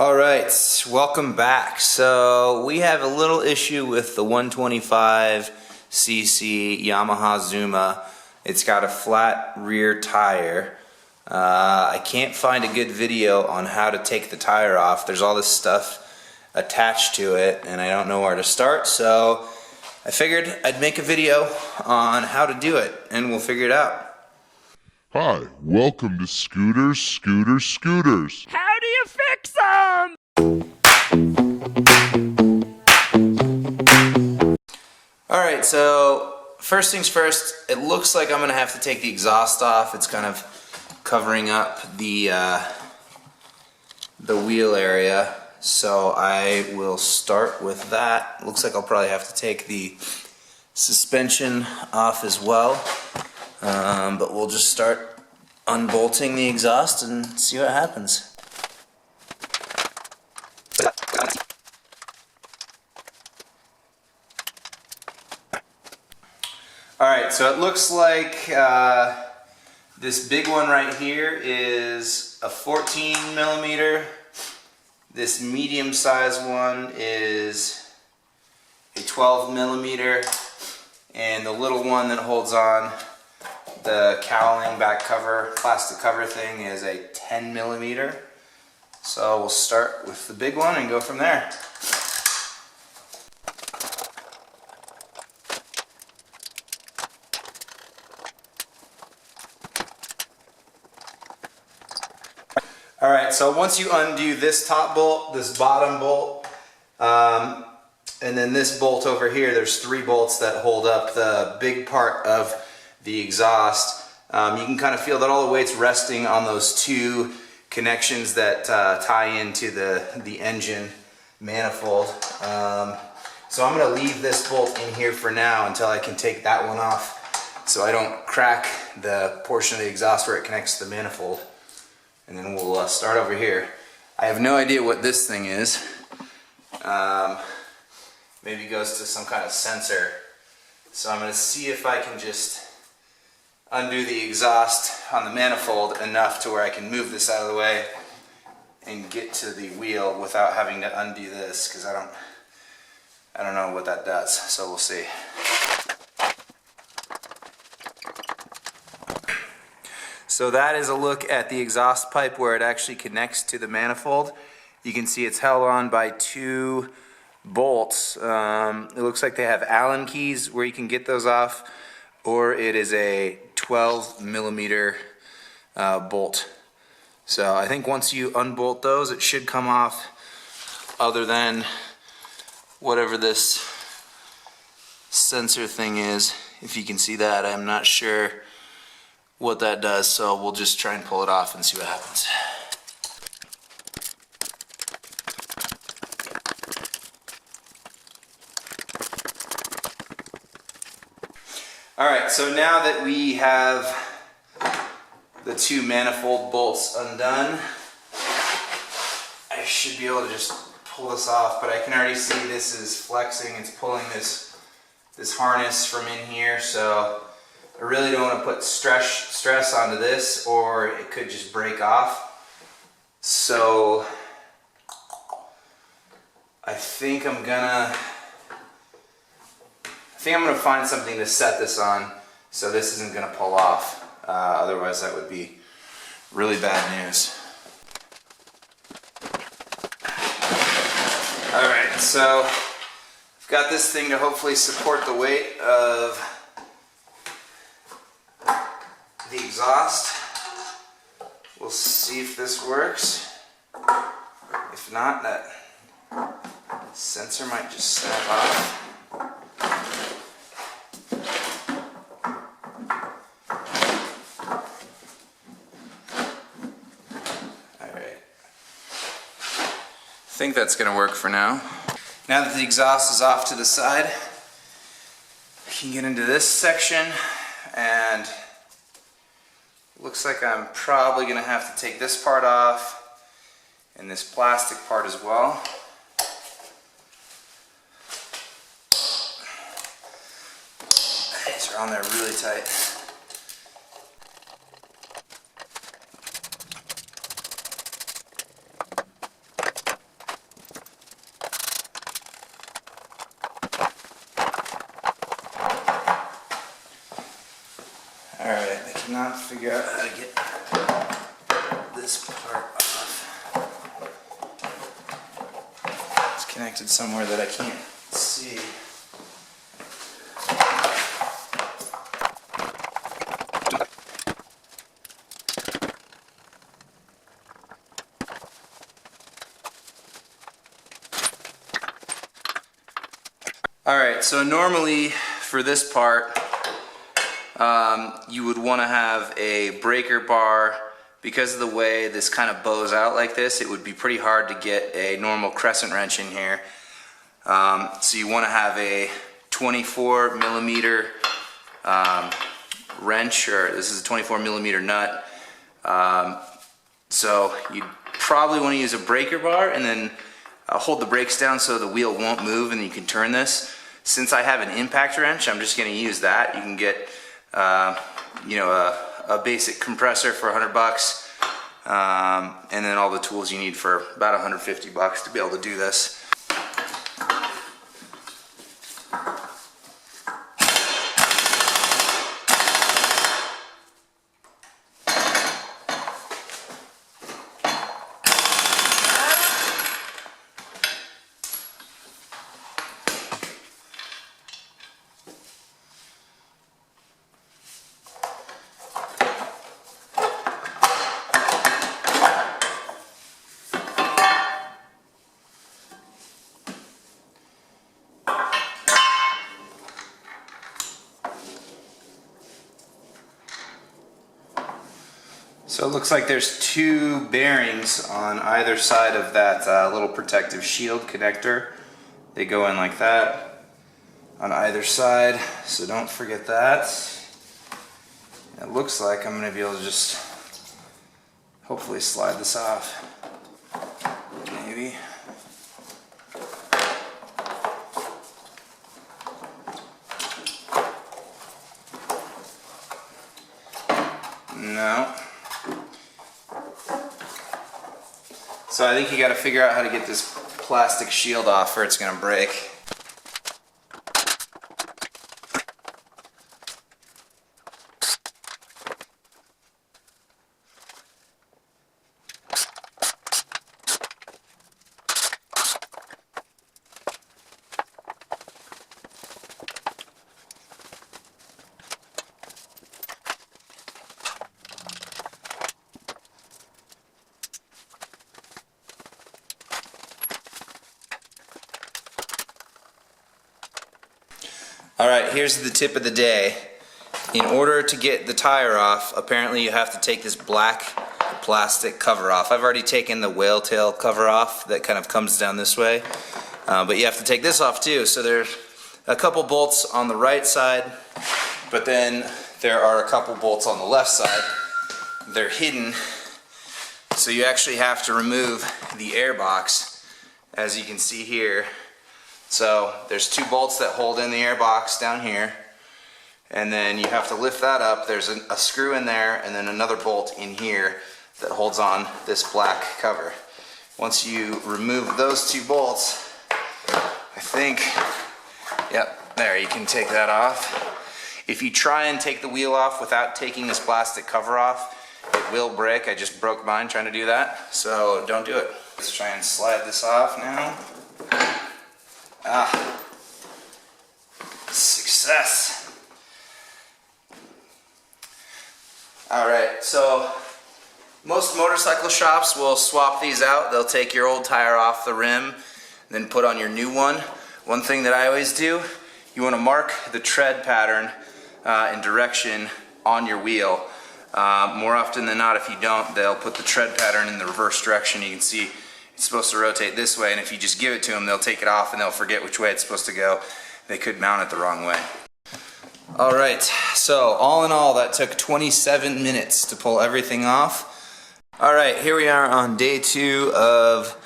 Alright, welcome back. So we have a little issue with the 125cc Yamaha Zuma. It's got a flat rear tire. I can't find a good video on how to take the tire off. There's all this stuff attached to it and I don't know where to start, so I figured I'd make a video on how to do it and we'll figure it out. Hi, welcome to Scooters. How do you fix them? Alright, so first things first, it looks like I'm going to have to take the exhaust off. It's kind of covering up the wheel area, so I will start with that. Looks like I'll probably have to take the suspension off as well. But we'll just start unbolting the exhaust and see what happens. Alright, so it looks like this big one right here is a 14 millimeter. This medium sized one is a 12 millimeter. And the little one that holds on the cowling back cover, plastic cover thing, is a 10 millimeter. So we'll start with the big one and go from there. Alright, so once you undo this top bolt, this bottom bolt, and then this bolt over here, there's 3 bolts that hold up the big part of the exhaust. You can kind of feel that all the weight's resting on those 2 connections that tie into the engine manifold. So I'm going to leave this bolt in here for now until I can take that one off so I don't crack the portion of the exhaust where it connects to the manifold. And then we'll start over here. I have no idea what this thing is. Maybe it goes to some kind of sensor. So I'm going to see if I can just undo the exhaust on the manifold enough to where I can move this out of the way and get to the wheel without having to undo this, because I don't know what that does. So we'll see. So that is a look at the exhaust pipe where it actually connects to the manifold. You can see it's held on by 2 bolts. It looks like they have Allen keys where you can get those off, or it is a 12 millimeter bolt. So I think once you unbolt those, it should come off, other than whatever this sensor thing is. If you can see that, I'm not sure what that does, so we'll just try and pull it off and see what happens. Alright, so now that we have the 2 manifold bolts undone, I should be able to just pull this off, but I can already see this is flexing. It's pulling this harness from in here, so I really don't want to put stress onto this, or it could just break off. So I think I'm gonna find something to set this on so this isn't gonna pull off. Otherwise that would be really bad news. Alright, so I've got this thing to hopefully support the weight of the exhaust. We'll see if this works. If not, that sensor might just snap off. Alright. I think that's going to work for now. Now that the exhaust is off to the side, I can get into this section, and looks like I'm probably going to have to take this part off and this plastic part as well. These are on there really tight. cannot figure out how to get this part off. It's connected somewhere that I can't see. Alright, so normally for this part, you would want to have a breaker bar. Because of the way this kind of bows out like this, it would be pretty hard to get a normal crescent wrench in here. So you want to have a 24 millimeter wrench, or this is a 24 millimeter nut. So you probably want to use a breaker bar and then hold the brakes down so the wheel won't move and you can turn this. Since I have an impact wrench, I'm just going to use that. You can get you know, a basic compressor for $100, and then all the tools you need for about $150 to be able to do this. So it looks like there's two bearings on either side of that little protective shield connector. They go in like that on either side, so don't forget that. It looks like I'm going to be able to just hopefully slide this off. Maybe. No. So I think you got to figure out how to get this plastic shield off or it's going to break. Alright, here's the tip of the day. In order to get the tire off, apparently you have to take this black plastic cover off. I've already taken the whale tail cover off that kind of comes down this way. But you have to take this off too. So there's a couple bolts on the right side, but then there are a couple bolts on the left side. They're hidden, so you actually have to remove the air box, as you can see here. So there's two bolts that hold in the air box down here, and then you have to lift that up. There's a screw in there and then another bolt in here that holds on this black cover. Once you remove those two bolts, I think, yep, there, you can take that off. If you try and take the wheel off without taking this plastic cover off, it will break. I just broke mine trying to do that, so don't do it. Let's try and slide this off now. Ah, success. Alright, so most motorcycle shops will swap these out. They'll take your old tire off the rim, then put on your new one. One thing that I always do, you want to mark the tread pattern and direction on your wheel. More often than not, if you don't, they'll put the tread pattern in the reverse direction. You can see it's supposed to rotate this way, and if you just give it to them, they'll take it off and they'll forget which way it's supposed to go. They could mount it the wrong way. Alright, so all in all, that took 27 minutes to pull everything off. Alright, here we are on day 2 of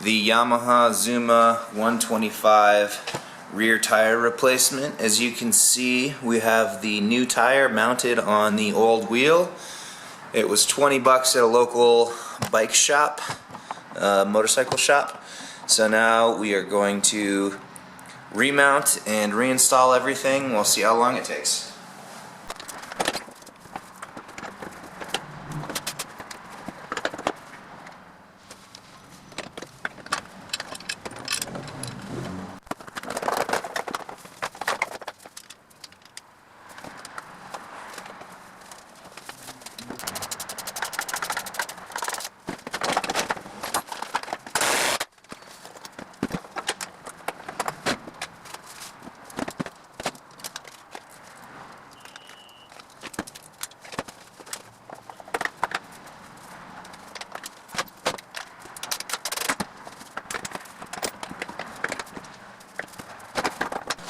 the Yamaha Zuma 125 rear tire replacement. As you can see, we have the new tire mounted on the old wheel. It was 20 bucks at a local bike shop, motorcycle shop. So now we are going to remount and reinstall everything. We'll see how long it takes.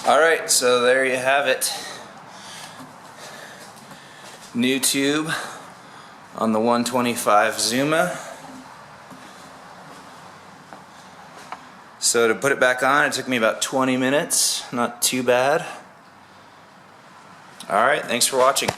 Alright, so there you have it. New tube on the 125 Zuma. So to put it back on, it took me about 20 minutes. Not too bad. Alright, thanks for watching.